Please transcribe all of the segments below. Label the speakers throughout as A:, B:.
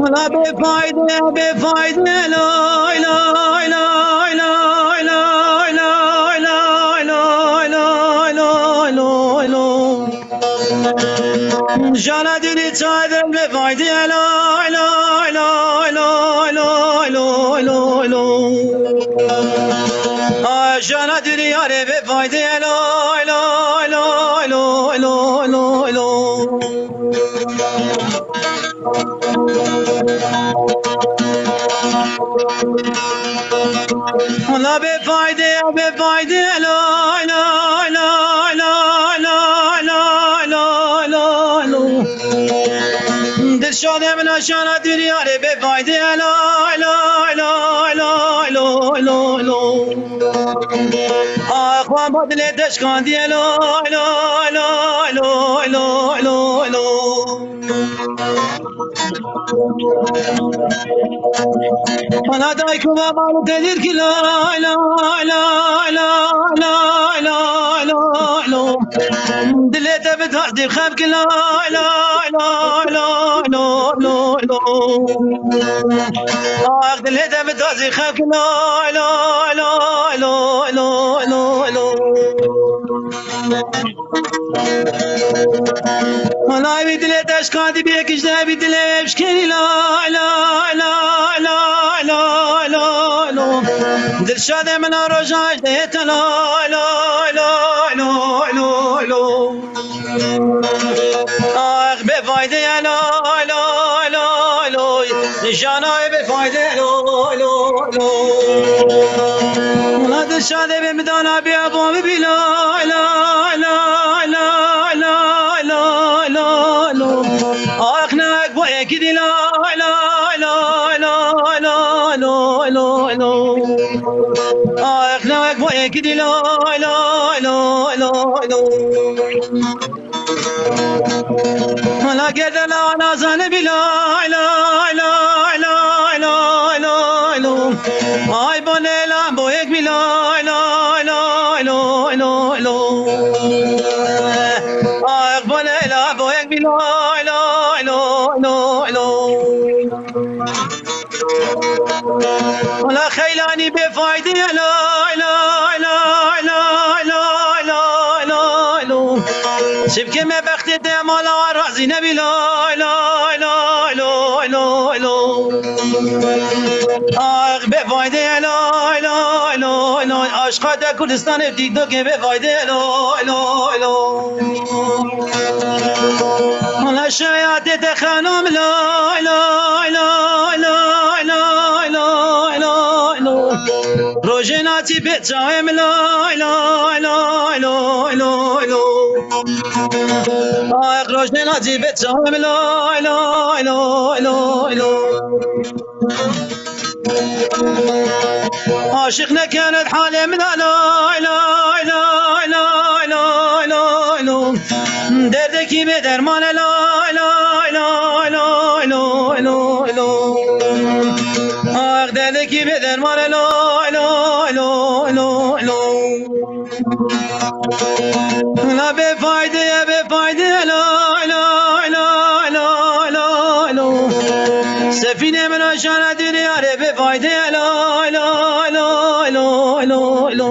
A: ولا بفايدة بفايدة لا لا لا لا لا لا لا لا لا لا لا جانا دني تعذب بفايدة لا لا لا لا لا لا لا لا جانا دني ياري بفايدة لا لا لا لا لا لا لا ولا بفايدة بفايدة لا لا لا لا لا لا لا لا لا دل شاده من عشان الدنيا بفايدة لا لا لا لا لا لا لا اخوان بدل تشكان دي لا لا لا لا لا لا لا أنا دايكم أمال تدير كلا لا لا لا لا لا لا لا دليت بتهدي خاب كلا لا لا لا لا لا لا آخ دليت بتهدي خاب كلا لا لا لا لا لا لا أنا بدليت أشكادي بيك جدا بدليت بشكلي لا لا لا لا لا لا لا دل شاده من رجاج ديت لا لا لا لا لا لا آخ بفايدة لا لا لا لا جانا بفايدة لا لا لا دل شاده بمدانا بيابو بلا لا لا لا لا لا لا لا آخ ناك بويك دي لا لا لا لا لا لا لا لا آخ ناك بويك دي لا لا لا لا لا ولا كذا لا نازل بلا لا لا لا لا لا لا هاي بني لا بويك بلا لا لا لا لا لا آخ بني لا بويك بلا لا لا لا لا ولا خيلاني بفايدة لا لا لا لا لا لا لا لا شبك ما بخت دمال رازي نبي لا لا لا لا لا لا آخ بفايدة لا لا لا لا عشقات كردستان تيك توك بفايدة لا لا لا ولا شويات تخانم لا لا لا لا لا لا لا لا روجناتي بتعم لا لا لا لا لا لا آخ روجناتي بتعم لا لا لا لا لا عاشقنا كانت حالي من لا لا لا لا لا لا لا لا دردك بدرمان لا لا لا لا لا لا لا آخ دردك بدرمان لا لا لا لا لا لا بفايدة بفايدة لا لا لا لا لا لا سفينة من عشان الدنيا بفايدة لا لا لا لا لا لا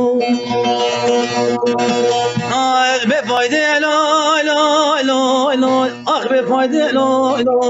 A: آخ بفايدة لا لا لا لا آخ بفايدة لا لا